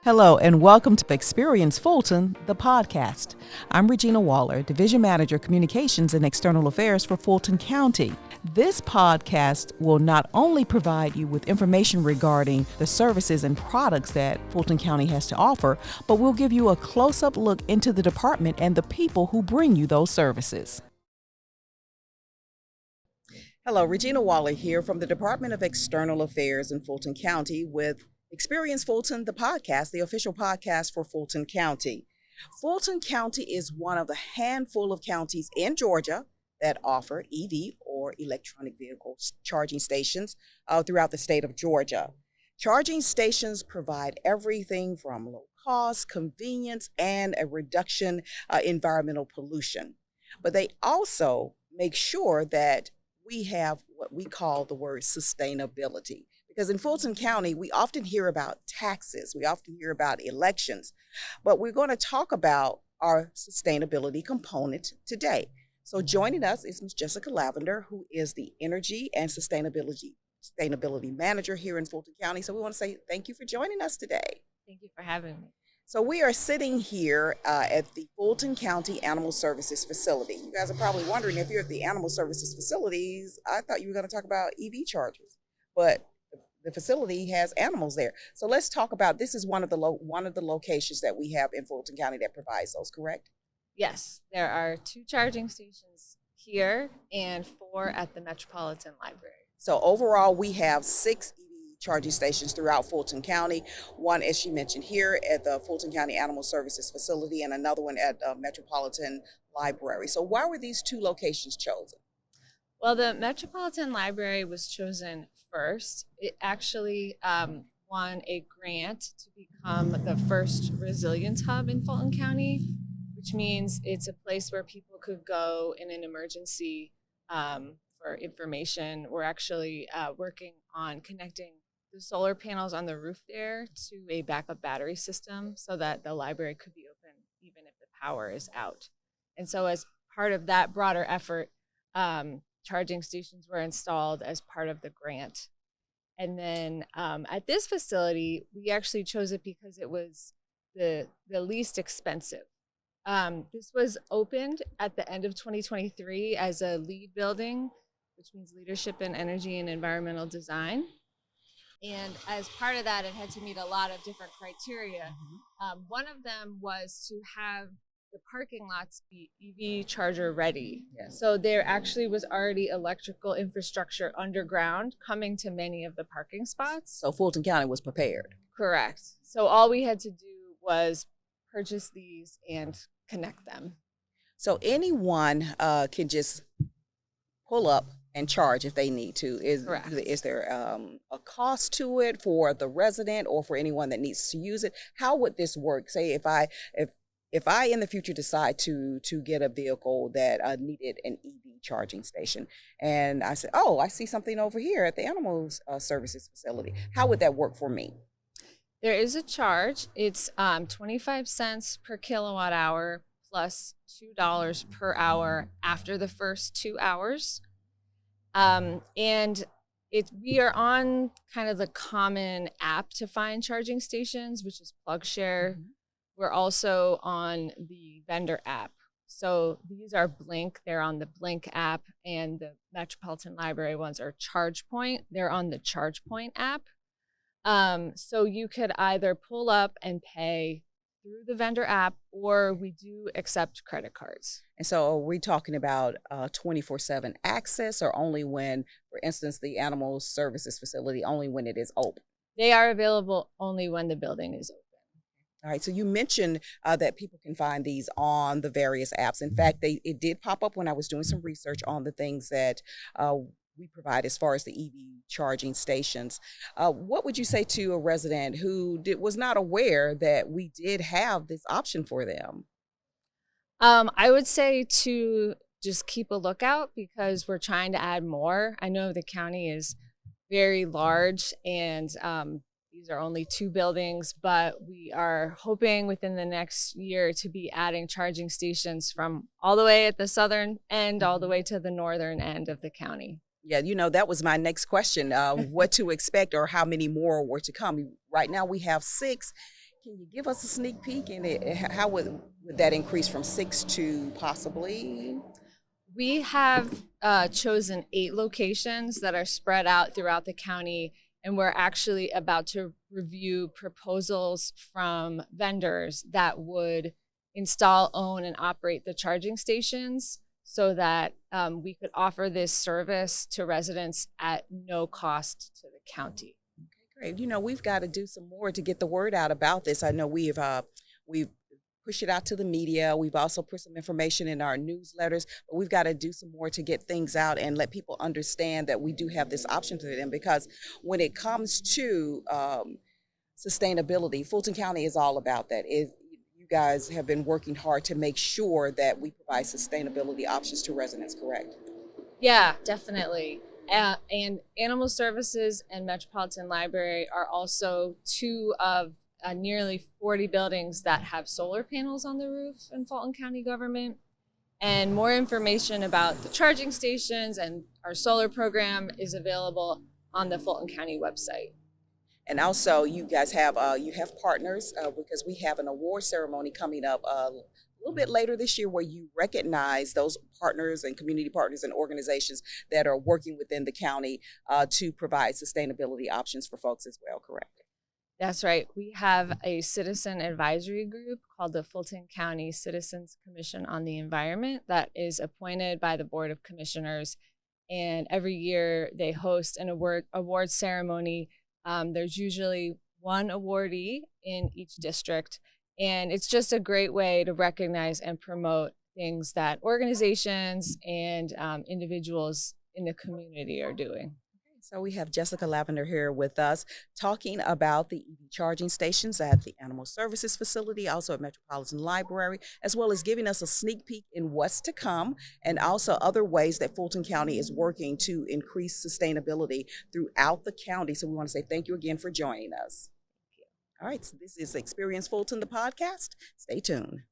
Hello and welcome to Experience Fulton the Podcast. I'm Regina Waller, Division Manager, Communications and External Affairs for Fulton County. This podcast will not only provide you with information regarding the services and products that Fulton County has to offer, but we'll give you a close-up look into the department and the people who bring you those services. Hello, Regina Waller here from the Department of External Affairs in Fulton County with Experience Fulton the Podcast, the official podcast for Fulton County. Fulton County is one of the handful of counties in Georgia that offer EV or electronic vehicle charging stations throughout the state of Georgia. Charging stations provide everything from low cost, convenience, and a reduction environmental pollution. But they also make sure that we have what we call the word sustainability. Because in Fulton County, we often hear about taxes, we often hear about elections, but we're going to talk about our sustainability component today. So joining us is Ms. Jessica Lavendar, who is the Energy and Sustainability Manager here in Fulton County. So we want to say thank you for joining us today. Thank you for having me. So we are sitting here at the Fulton County Animal Services Facility. You guys are probably wondering, if you're at the Animal Services Facilities, I thought you were going to talk about EV chargers, but the facility has animals there. So let's talk about, this is one of the locations that we have in Fulton County that provides those, correct? Yes, there are 2 charging stations here and 4 at the Metropolitan Library. So overall, we have 6 EV charging stations throughout Fulton County. One, as she mentioned, here at the Fulton County Animal Services Facility, and another one at Metropolitan Library. So why were these 2 locations chosen? Well, the Metropolitan Library was chosen first. It actually won a grant to become the first resilience hub in Fulton County, which means it's a place where people could go in an emergency for information. We're actually working on connecting the solar panels on the roof there to a backup battery system so that the library could be open even if the power is out. And so as part of that broader effort, charging stations were installed as part of the grant. And then at this facility, we actually chose it because it was the least expensive. This was opened at the end of 2023 as a LEED building, which means Leadership in Energy and Environmental Design. And as part of that, it had to meet a lot of different criteria. One of them was to have the parking lots be EV charger ready. Yes. So there actually was already electrical infrastructure underground coming to many of the parking spots. So Fulton County was prepared. Correct. So all we had to do was purchase these and connect them. So anyone can just pull up and charge if they need to. Is there a cost to it for the resident or for anyone that needs to use it? How would this work? Say if I in the future decide to get a vehicle that needed an EV charging station, and I said, oh, I see something over here at the Animal Services Facility, how would that work for me? There is a charge. It's 25 cents per kilowatt hour plus $2 per hour after the first 2 hours. And we are on kind of the common app to find charging stations, which is PlugShare. Mm-hmm. We're also on the vendor app. So these are Blink. They're on the Blink app, and the Metropolitan Library ones are ChargePoint. They're on the ChargePoint app. So you could either pull up and pay through the vendor app, or we do accept credit cards. And so are we talking about 24/7 access, or only when, for instance, the Animal Services Facility, only when it is open? They are available only when the building is open. All right, so you mentioned that people can find these on the various apps. In fact, it did pop up when I was doing some research on the things that we provide as far as the EV charging stations. What would you say to a resident who was not aware that we did have this option for them? I would say to just keep a lookout, because we're trying to add more. I know the county is very large, and these are only 2 buildings, but we are hoping within the next year to be adding charging stations from all the way at the southern end all the way to the northern end of the county. Yeah, that was my next question, what to expect or how many more were to come. Right now we have 6. Can you give us a sneak peek in it? How would that increase from 6 to possibly? We have chosen 8 locations that are spread out throughout the county, and we're actually about to review proposals from vendors that would install, own, and operate the charging stations so that we could offer this service to residents at no cost to the county. Great. We've got to do some more to get the word out about this. I know we've pushed it out to the media. We've also put some information in our newsletters, but we've got to do some more to get things out and let people understand that we do have this option for them. Because when it comes to sustainability, Fulton County is all about that. You guys have been working hard to make sure that we provide sustainability options to residents, correct? Yeah, definitely. And Animal Services and Metropolitan Library are also 2 of nearly 40 buildings that have solar panels on the roof in Fulton County government. And more information about the charging stations and our solar program is available on the Fulton County website. And also, you guys have partners because we have an award ceremony coming up a little bit later this year where you recognize those partners and community partners and organizations that are working within the county to provide sustainability options for folks as well, correct? That's right. We have a citizen advisory group called the Fulton County Citizens Commission on the Environment that is appointed by the Board of Commissioners. And every year they host an award ceremony. There's usually one awardee in each district. And it's just a great way to recognize and promote things that organizations and individuals in the community are doing. So we have Jessica Lavendar here with us talking about the EV charging stations at the Animal Services facility, also at Metropolitan Library, as well as giving us a sneak peek in what's to come and also other ways that Fulton County is working to increase sustainability throughout the county. So we want to say thank you again for joining us. All right, so this is Experience Fulton the Podcast. Stay tuned.